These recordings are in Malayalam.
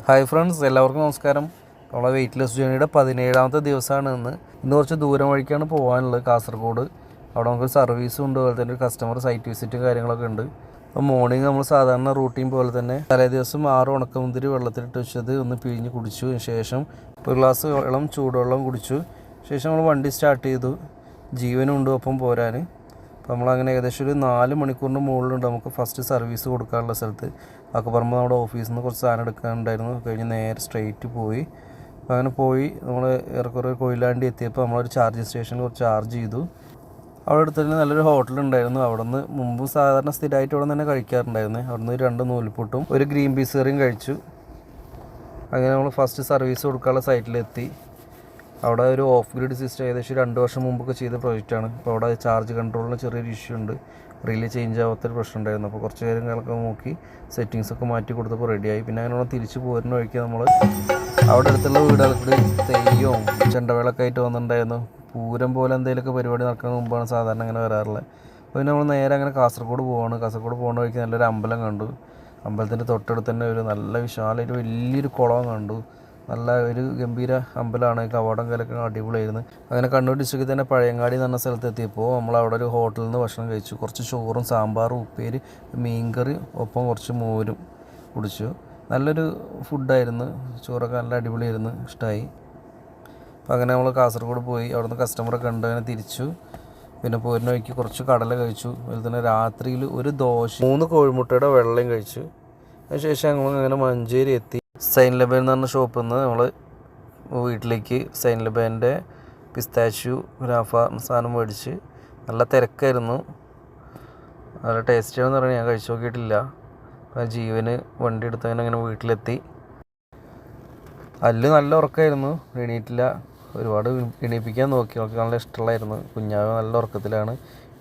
ഹായ് ഫ്രണ്ട്സ്, എല്ലാവർക്കും നമസ്കാരം. നമ്മളെ വെയ്റ്റ്ലെസ് ജേണിയുടെ 17ാമത്തെ ദിവസമാണ് ഇന്ന് കുറച്ച് ദൂരം വഴിക്കാണ് പോകാനുള്ളത്, കാസർഗോഡ്. അവിടെ നമുക്ക് സർവീസും ഉണ്ട്, അതുപോലെ തന്നെ കസ്റ്റമർ സൈറ്റ് വിസിറ്റും കാര്യങ്ങളൊക്കെ ഉണ്ട്. അപ്പോൾ മോർണിംഗ് നമ്മൾ സാധാരണ റൂട്ടീൻ പോലെ തന്നെ തലേ ദിവസം 6 ഉണക്കമുന്തിരി വെള്ളത്തിലിട്ട് വെച്ചത് ഒന്ന് പിഴിഞ്ഞ് കുടിച്ചു. ശേഷം ഒരു ഗ്ലാസ് വെള്ളം ചൂടുവെള്ളം കുടിച്ചു. ശേഷം നമ്മൾ വണ്ടി സ്റ്റാർട്ട് ചെയ്തു. ജീവനുണ്ട് ഒപ്പം പോരാൻ. അപ്പോൾ നമ്മളങ്ങനെ ഏകദേശം ഒരു 4 മണിക്കൂറിന് മുകളിലുണ്ട് നമുക്ക് ഫസ്റ്റ് സർവീസ് കൊടുക്കാനുള്ള സ്ഥലത്ത്. അക്കപ്പറമ്പ് നമ്മുടെ ഓഫീസിൽ നിന്ന് കുറച്ച് സാധനം എടുക്കാനുണ്ടായിരുന്നു. കഴിഞ്ഞ് നേരെ സ്ട്രെയിറ്റ് പോയി. അപ്പോൾ അങ്ങനെ പോയി നമ്മൾ ഏറെക്കുറെ കൊയിലാണ്ടി എത്തിയപ്പോൾ നമ്മളൊരു ചാർജിങ് സ്റ്റേഷനിൽ കുറച്ച് ചാർജ് ചെയ്തു. അവിടെ അടുത്ത് തന്നെ നല്ലൊരു ഹോട്ടലുണ്ടായിരുന്നു. അവിടെ നിന്ന് മുമ്പ് സാധാരണ സ്ഥിരമായിട്ട് അവിടെ തന്നെ കഴിക്കാറുണ്ടായിരുന്നു. അവിടെ നിന്ന് 2 നൂൽപുട്ടും ഒരു ഗ്രീൻ പീസ് കറിയും കഴിച്ചു. അങ്ങനെ നമ്മൾ ഫസ്റ്റ് സർവീസ് കൊടുക്കാനുള്ള സൈറ്റിലെത്തി. അവിടെ ഒരു ഓഫ് ഗ്രിഡ് സിസ്റ്റം ഏകദേശം 2 വർഷം മുമ്പൊക്കെ ചെയ്ത പ്രോജക്റ്റാണ്. അപ്പോൾ അവിടെ ചാർജ് കൺട്രോളിന് ചെറിയൊരു ഇഷ്യൂ ഉണ്ട്, റീല് ചേഞ്ച് ആവാത്തൊരു പ്രശ്നം ഉണ്ടായിരുന്നു. അപ്പോൾ കുറച്ച് കാര്യങ്ങളൊക്കെ നോക്കി സെറ്റിങ്സൊക്കെ മാറ്റി കൊടുത്തപ്പോൾ റെഡിയായി. പിന്നെ അങ്ങനെ തിരിച്ച് പോരുന്ന വഴിക്ക് നമ്മൾ അവിടെ അടുത്തുള്ള വീടുകൾക്ക് തെയ്യവും ചെണ്ടവേളൊക്കെ ആയിട്ട് വന്നിട്ടുണ്ടായിരുന്നു. പൂരം പോലെ എന്തെങ്കിലുമൊക്കെ പരിപാടി നടക്കുന്ന മുമ്പാണ് സാധാരണ അങ്ങനെ വരാറുള്ളത്. അപ്പോൾ പിന്നെ നമ്മൾ നേരെ അങ്ങനെ കാസർഗോഡ് പോവാണ്. കാസർഗോഡ് പോകുന്ന വഴിക്ക് നല്ലൊരു അമ്പലം കണ്ടു. അമ്പലത്തിൻ്റെ തൊട്ടടുത്ത് തന്നെ ഒരു നല്ല വിശാലമായിട്ട് വലിയൊരു കുളം കണ്ടു. നല്ല ഒരു ഗംഭീര അമ്പലമാണ്. കവാടം കലൊക്കെ അടിപൊളിയായിരുന്നു. അങ്ങനെ കണ്ണൂർ ഡിസ്ട്രിക്റ്റിൽ തന്നെ പഴയങ്ങാടി എന്ന് പറഞ്ഞ സ്ഥലത്ത് എത്തിയപ്പോൾ നമ്മളവിടെ ഒരു ഹോട്ടലിൽ നിന്ന് ഭക്ഷണം കഴിച്ചു. കുറച്ച് ചോറും സാമ്പാറും ഉപ്പേരി മീൻകറി ഒപ്പം കുറച്ച് മോരും കുടിച്ചു. നല്ലൊരു ഫുഡായിരുന്നു. ചോറൊക്കെ നല്ല അടിപൊളിയായിരുന്നു, ഇഷ്ടമായി. അപ്പോൾ അങ്ങനെ നമ്മൾ കാസർഗോഡ് പോയി. അവിടുന്ന് കസ്റ്റമറെ കണ്ട് അങ്ങനെ തിരിച്ചു. പിന്നെ പോരുന്ന വഴിക്ക് കുറച്ച് കടല കഴിച്ചു. അതുപോലെ തന്നെ രാത്രിയിൽ ഒരു ദോശ 3 കോഴിമുട്ടയുടെ വെള്ളയും കഴിച്ചു. അതിനുശേഷം ഞങ്ങൾ അങ്ങനെ മഞ്ചേരി എത്തി. സൈൻ ലബൻ എന്ന് പറഞ്ഞ ഷോപ്പിൽ നിന്ന് നമ്മൾ വീട്ടിലേക്ക് സൈൻ ലബൻ്റെ പിസ്താഷ്യൂ ഗ്രാഫ സാധനം മേടിച്ച്. നല്ല തിരക്കായിരുന്നു, നല്ല ടേസ്റ്റിയാണെന്ന് പറഞ്ഞാൽ ഞാൻ കഴിച്ചു നോക്കിയിട്ടില്ല. അപ്പോൾ ജീവന് വണ്ടി എടുത്തങ്ങനെ അങ്ങനെ വീട്ടിലെത്തി. അല്ല് നല്ല ഉറക്കമായിരുന്നു, എണീറ്റില്ല. ഒരുപാട് എണീപ്പിക്കാൻ നോക്കി, നല്ല ഇഷ്ടമുള്ളായിരുന്നു. കുഞ്ഞാവ് നല്ല ഉറക്കത്തിലാണ്,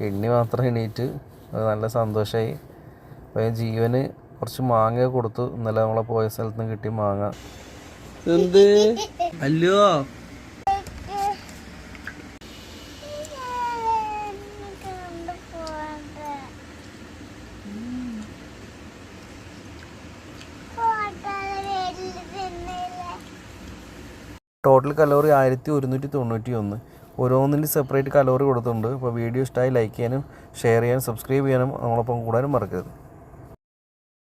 എണ്ണി മാത്രം എണീറ്റ്. അത് നല്ല സന്തോഷമായി. അപ്പോൾ ജീവന് കുറച്ച് മാങ്ങ കൊടുത്തു. ഇന്നലെ നമ്മളെ പോയ സ്ഥലത്ത് നിന്ന് കിട്ടിയ മാങ്ങ. എന്ത് അല്ലോ ടോട്ടൽ കലോറി 1191. ഓരോന്നിൻ്റെ സെപ്പറേറ്റ് കലോറി കൊടുത്തിട്ടുണ്ട്. അപ്പോൾ വീഡിയോ ഇഷ്ടമായി ലൈക്ക് ചെയ്യാനും ഷെയർ ചെയ്യാനും സബ്സ്ക്രൈബ് ചെയ്യാനും നമ്മളൊപ്പം കൂടാനും മറക്കരുത്.